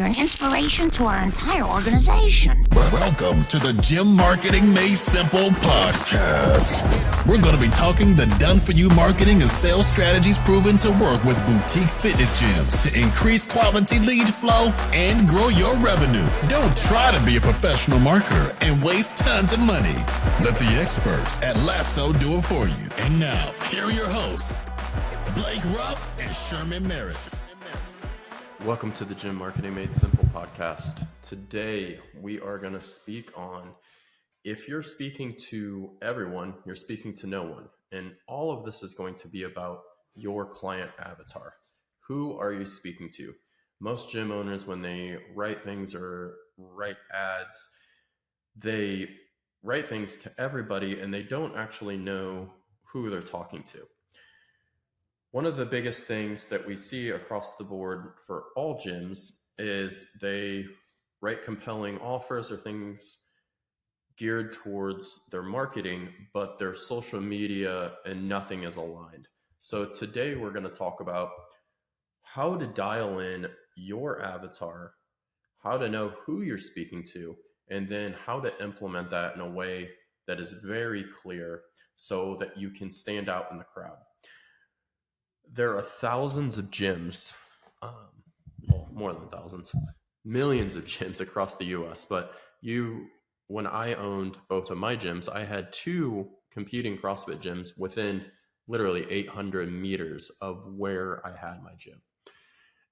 You're an inspiration to our entire organization. Welcome to the Gym Marketing Made Simple podcast. We're going to be talking the done-for-you marketing and sales strategies proven to work with boutique fitness gyms to increase quality lead flow and grow your revenue. Don't try to be a professional marketer and waste tons of money. Let the experts at LASSO do it for you. And now, here are your hosts, Blake Ruff and Sherman Merricks. Welcome to the Gym Marketing Made Simple podcast. Today, we are going to speak on if you're speaking to everyone, you're speaking to no one. And all of this is going to be about your client avatar. Who are you speaking to? Most gym owners, when they write things or write ads, they write things to everybody and they don't actually know who they're talking to. One of the biggest things that we see across the board for all gyms is they write compelling offers or things geared towards their marketing, but their social media and nothing is aligned. So today we're going to talk about how to dial in your avatar, how to know who you're speaking to, and then how to implement that in a way that is very clear so that you can stand out in the crowd. There are thousands of gyms, well, more than thousands, millions of gyms across the US. But when I owned both of my gyms, I had two competing CrossFit gyms within literally 800 meters of where I had my gym.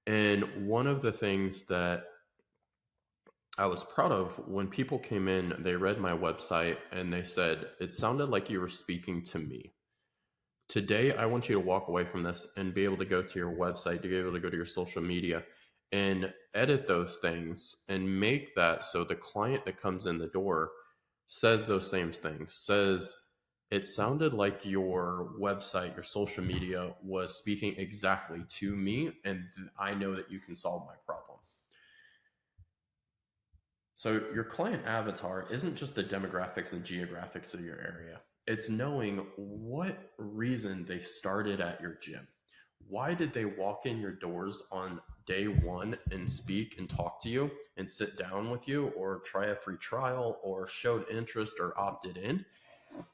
And one of the things that I was proud of when people came in, they read my website and they said, it sounded like you were speaking to me. Today, I want you to walk away from this and be able to go to your website, to be able to go to your social media and edit those things and make that so the client that comes in the door says those same things, says, it sounded like your website, your social media was speaking exactly to me, and I know that you can solve my problem. So your client avatar isn't just the demographics and geographics of your area. It's knowing what reason they started at your gym. Why did they walk in your doors on day one and speak and talk to you and sit down with you or try a free trial or showed interest or opted in?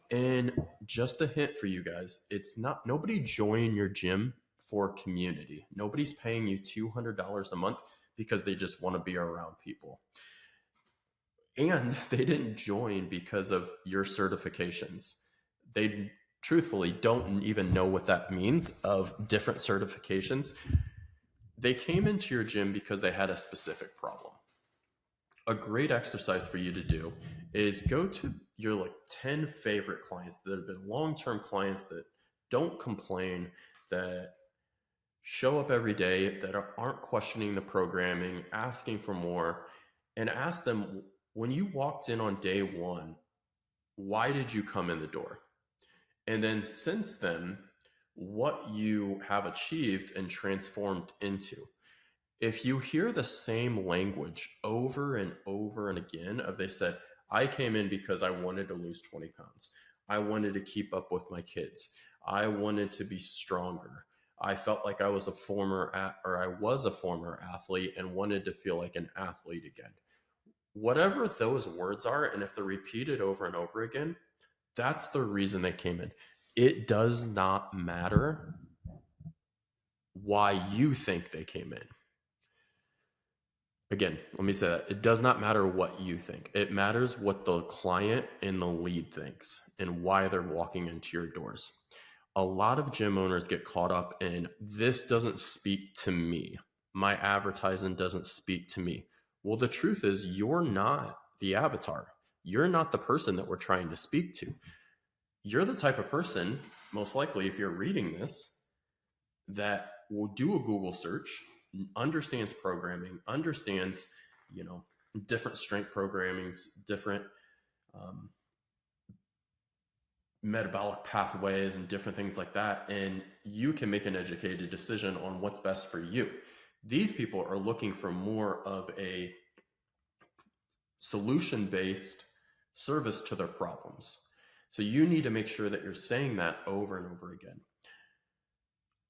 And just a hint for you guys, nobody joined your gym for community. Nobody's paying you $200 a month because they just want to be around people. And they didn't join because of your certifications. They truthfully don't even know what that means of different certifications. They came into your gym because they had a specific problem. A great exercise for you to do is go to your 10 favorite clients that have been long-term clients that don't complain, that show up every day, that aren't questioning the programming, asking for more, and ask them, when you walked in on day one, why did you come in the door? And then since then, what you have achieved and transformed into. If you hear the same language over and over and again they said, I came in because I wanted to lose 20 pounds. I wanted to keep up with my kids. I wanted to be stronger. I felt like I was a former athlete and wanted to feel like an athlete again. Whatever those words are, and if they're repeated over and over again, that's the reason they came in. It does not matter why you think they came in. Again, let me say that. It does not matter what you think. It matters what the client and the lead thinks and why they're walking into your doors. A lot of gym owners get caught up in, this doesn't speak to me. My advertising doesn't speak to me. Well, the truth is you're not the avatar. You're not the person that we're trying to speak to. You're the type of person, most likely if you're reading this, that will do a Google search, understands programming, understands, different strength programmings, different metabolic pathways and different things like that. And you can make an educated decision on what's best for you. These people are looking for more of a solution-based service to their problems. So you need to make sure that you're saying that over and over again.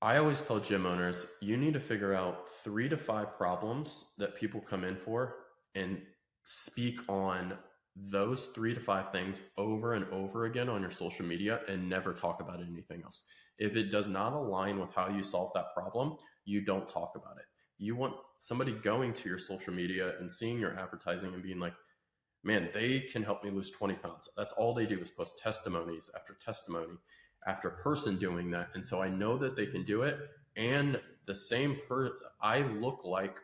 I always tell gym owners, you need to figure out 3 to 5 problems that people come in for and speak on those 3 to 5 things over and over again on your social media and never talk about anything else. If it does not align with how you solve that problem, you don't talk about it. You want somebody going to your social media and seeing your advertising and being like, man, they can help me lose 20 pounds. That's all they do is post testimonies after person doing that. And so I know that they can do it. And I look like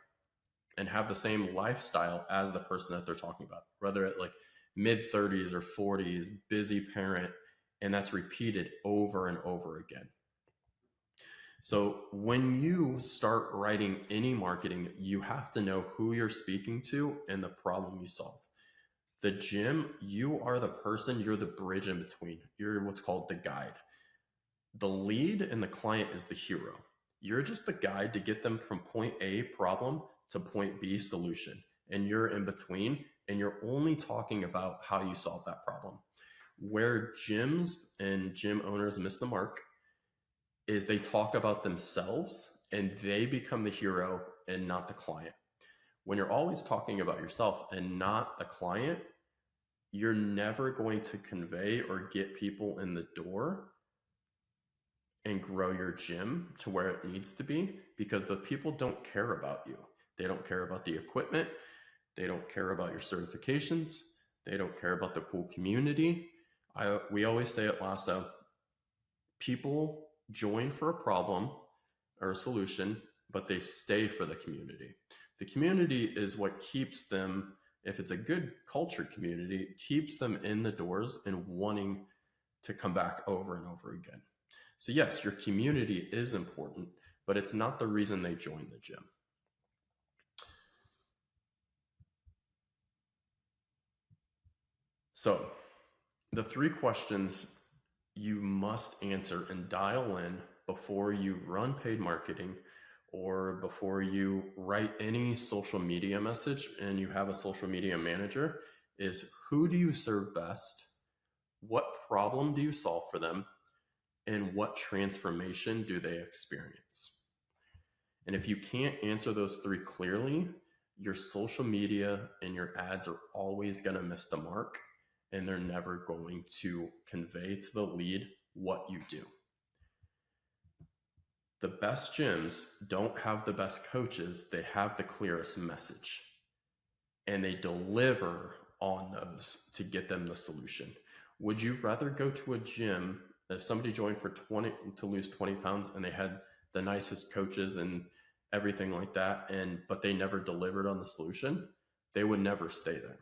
and have the same lifestyle as the person that they're talking about, whether at like mid 30s or 40s, busy parent, and that's repeated over and over again. So when you start writing any marketing, you have to know who you're speaking to and the problem you solve. The gym, you are the person, you're the bridge in between. You're what's called the guide. The lead and the client is the hero. You're just the guide to get them from point A problem to point B solution. And you're in between, and you're only talking about how you solve that problem. Where gyms and gym owners miss the mark is they talk about themselves and they become the hero and not the client. When you're always talking about yourself and not the client, you're never going to convey or get people in the door and grow your gym to where it needs to be, because the people don't care about you. They don't care about the equipment. They don't care about your certifications. They don't care about the cool community. We always say at LASSO, people join for a problem or a solution, but they stay for the community. The community is what keeps them, if it's a good cultured community, keeps them in the doors and wanting to come back over and over again. So yes, your community is important, but it's not the reason they join the gym. So the 3 questions you must answer and dial in before you run paid marketing or before you write any social media message and you have a social media manager is, who do you serve best? What problem do you solve for them? And what transformation do they experience? And if you can't answer those 3 clearly, your social media and your ads are always going to miss the mark, and they're never going to convey to the lead what you do. The best gyms don't have the best coaches, they have the clearest message. And they deliver on those to get them the solution. Would you rather go to a gym, if somebody joined to lose 20 pounds and they had the nicest coaches and everything like that, but they never delivered on the solution, they would never stay there.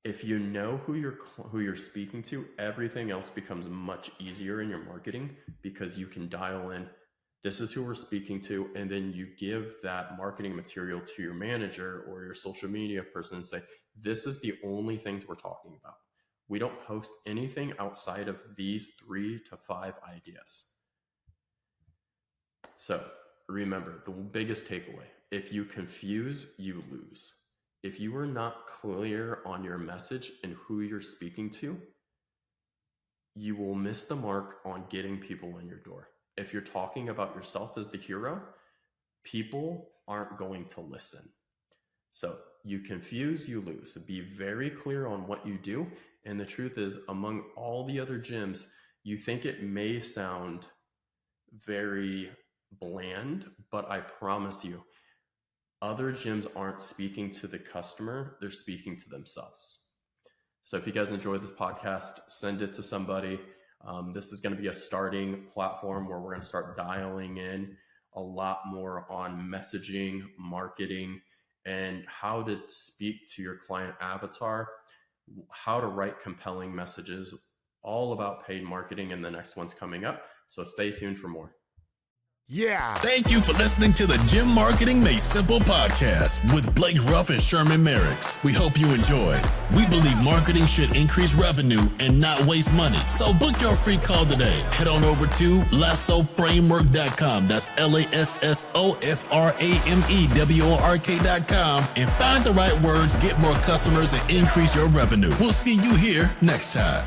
If you know who you're speaking to, everything else becomes much easier in your marketing, because you can dial in, this is who we're speaking to, and then you give that marketing material to your manager or your social media person and say, this is the only things we're talking about. We don't post anything outside of these 3 to 5 ideas. So remember, the biggest takeaway, if you confuse, you lose. If you are not clear on your message and who you're speaking to, you will miss the mark on getting people in your door. If you're talking about yourself as the hero, people aren't going to listen. So you confuse, you lose. Be very clear on what you do. And the truth is, among all the other gyms, you think it may sound very bland, but I promise you, other gyms aren't speaking to the customer, they're speaking to themselves. So if you guys enjoyed this podcast, send it to somebody. This is going to be a starting platform where we're going to start dialing in a lot more on messaging, marketing, and how to speak to your client avatar, how to write compelling messages, all about paid marketing, and the next one's coming up. So stay tuned for more. Yeah. Thank you for listening to the Gym Marketing Made Simple podcast with Blake Ruff and Sherman Merricks. We hope you enjoyed. We believe marketing should increase revenue and not waste money. So book your free call today. Head on over to LASSOframework.com. That's LASSOFRAMEWORK.com and find the right words, get more customers, and increase your revenue. We'll see you here next time.